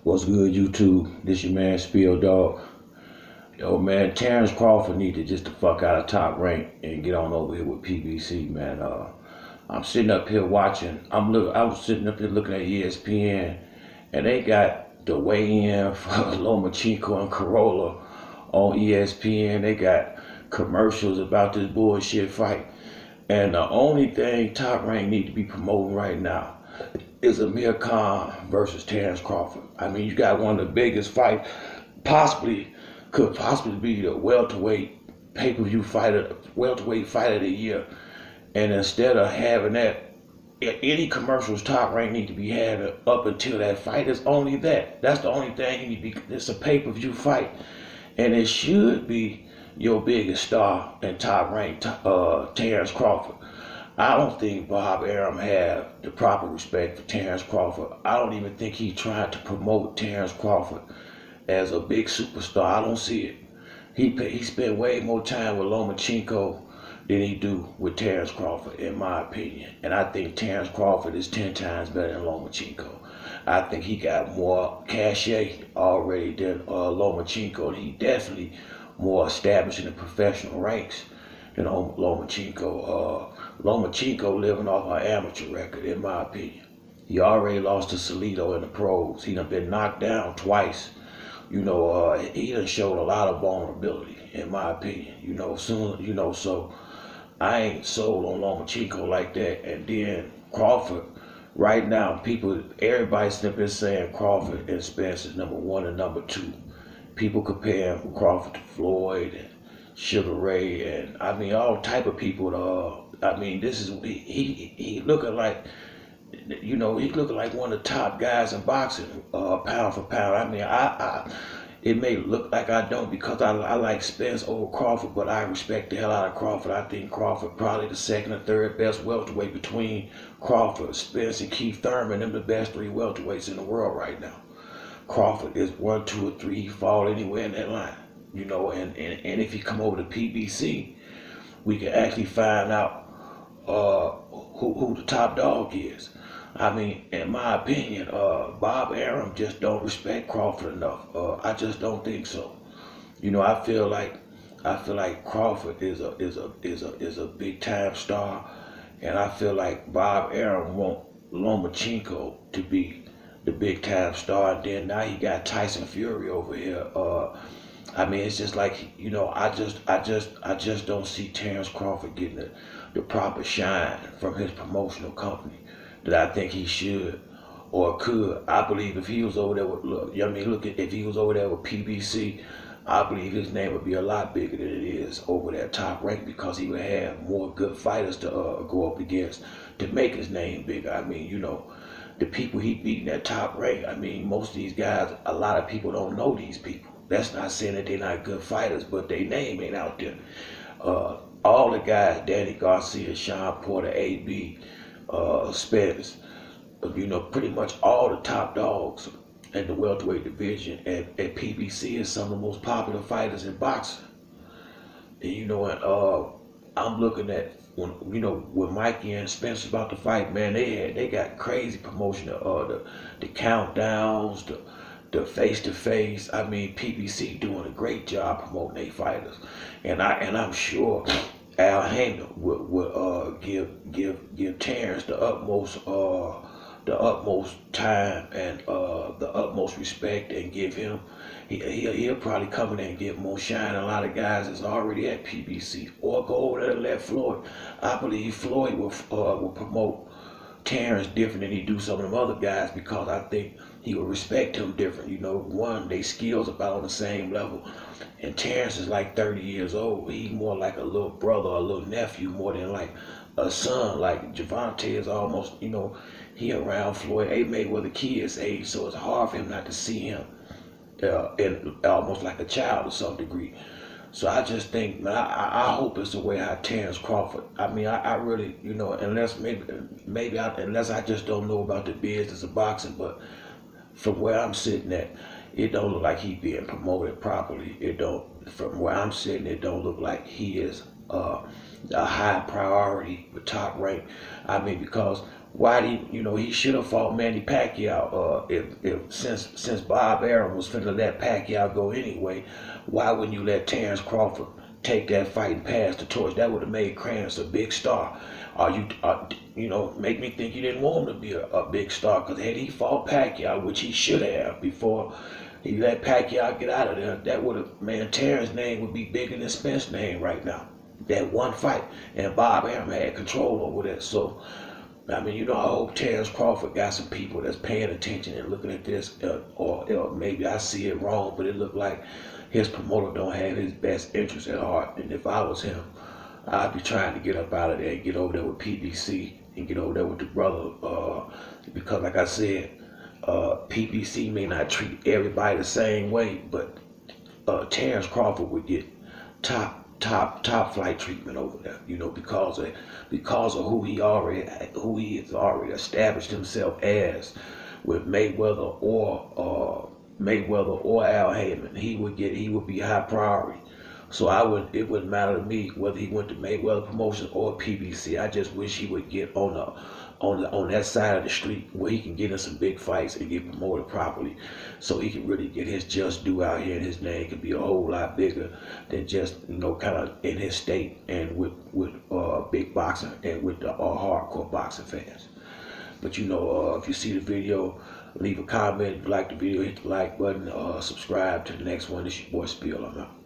What's good, YouTube? This your man, Spill Dog. Yo, man, Terrence Crawford need to just the fuck out of Top Rank and get on over here with PBC, man. I'm sitting up here watching. I was sitting up here looking at ESPN, and they got the weigh-in for Lomachenko and Corolla on ESPN. They got commercials about this bullshit fight, and the only thing Top Rank need to be promoting right now is Amir Khan versus Terrence Crawford. I mean, you got one of the biggest fights, could possibly be the welterweight pay-per-view fighter, welterweight fight of the year. And instead of having that, any commercials Top Rank need to be having up until that fight is only that. That's the only thing you need to be. It's a pay-per-view fight, and it should be your biggest star in Top Rank, Terrence Crawford. I don't think Bob Arums have the proper respect for Terrence Crawford. I don't even think he tried to promote Terrence Crawford as a big superstar. I don't see it. He spent way more time with Lomachenko than he do with Terrence Crawford, in my opinion. And I think Terrence Crawford is 10 times better than Lomachenko. I think he got more cachet already than Lomachenko, and he definitely more established in the professional ranks than Lomachenko. Lomachenko living off an amateur record, in my opinion. He already lost to Salido in the pros. He done been knocked down twice. He done showed a lot of vulnerability, in my opinion. So I ain't sold on Lomachenko like that. And then Crawford, right now, everybody's been saying Crawford and Spence is number one and number two. People compare Crawford to Floyd and Sugar Ray, and I mean all type of people. He looking like, he looking like one of the top guys in boxing, pound for pound. I mean, it may look like I don't because I like Spence over Crawford, but I respect the hell out of Crawford. I think Crawford probably the second or third best welterweight between Crawford, Spence, and Keith Thurman. Them the best three welterweights in the world right now. Crawford is 1, 2, or 3. He fall anywhere in that line, and if he come over to PBC, we can actually find out who the top dog is. I mean, in my opinion, Bob Arums just don't respect Crawford enough. I just don't think so. I feel like Crawford is a big time star, and I feel like Bob Arums want Lomachenko to be the big time star. And then now he got Tyson Fury over here. I mean, it's just like, I just don't see Terrence Crawford getting the proper shine from his promotional company that I think he should or could. I believe if he was over there if he was over there with PBC, I believe his name would be a lot bigger than it is over there Top Rank, because he would have more good fighters to go up against to make his name bigger. I mean, the people he beat in that Top Rank, I mean, most of these guys, a lot of people don't know these people. That's not saying that they're not good fighters, but their name ain't out there. All the guys, Danny Garcia, Sean Porter, AB, Spence, pretty much all the top dogs in the welterweight division at PBC is some of the most popular fighters in boxing. And I'm looking at when Mikey and Spence about to fight, man, they got crazy promotion. The countdowns, the face-to-face. I mean, PBC doing a great job promoting their fighters, and I'm sure Al Heyman would give Terrence the utmost time and the utmost respect, and give him he'll probably come in there and get more shine. A lot of guys is already at PBC, or go over there and let Floyd. I believe Floyd will promote Terrence different than he do some of them other guys, because I think he will respect him different. One, they skills about on the same level, and Terrence is like 30 years old. He's more like a little brother or a little nephew more than like a son. Like Javante is almost, he around Floyd Mayweather kid's age, so it's hard for him not to see him in almost like a child to some degree. So I just think, man, I hope it's the way how Terrence Crawford. I mean, I really, unless unless I just don't know about the business of boxing, but from where I'm sitting at, it don't look like he being promoted properly. It don't. From where I'm sitting, it don't look like he is a high priority with Top Rank. I mean, because why did he should have fought Manny Pacquiao. If since Bob Arums was finna let Pacquiao go anyway, why wouldn't you let Terrence Crawford take that fight and pass the torch? That would have made Terrence a big star. Make me think you didn't want him to be a big star, because had he fought Pacquiao, which he should have before he let Pacquiao get out of there, that would have, man, Terrence's name would be bigger than Spence's name right now. That one fight, and Bob Arums had control over that. So I mean, I hope Terrence Crawford got some people that's paying attention and looking at this, or maybe I see it wrong, but it looked like his promoter don't have his best interest at heart. And if I was him, I'd be trying to get up out of there and get over there with PBC and get over there with the brother, because like I said, PBC may not treat everybody the same way, but Terrence Crawford would get top flight treatment over there, because of who he has already established himself as with Mayweather or Al Heyman. He would be high priority. So it wouldn't matter to me whether he went to Mayweather Promotions or PBC. I just wish he would get on that side of the street where he can get in some big fights and get promoted properly, so he can really get his just due out here, and his name can be a whole lot bigger than just kind of in his state and with big boxing and with the hardcore boxing fans. But if you see the video, leave a comment. If you like the video, hit the like button. Subscribe to the next one. This your boy Spiel. I'm out.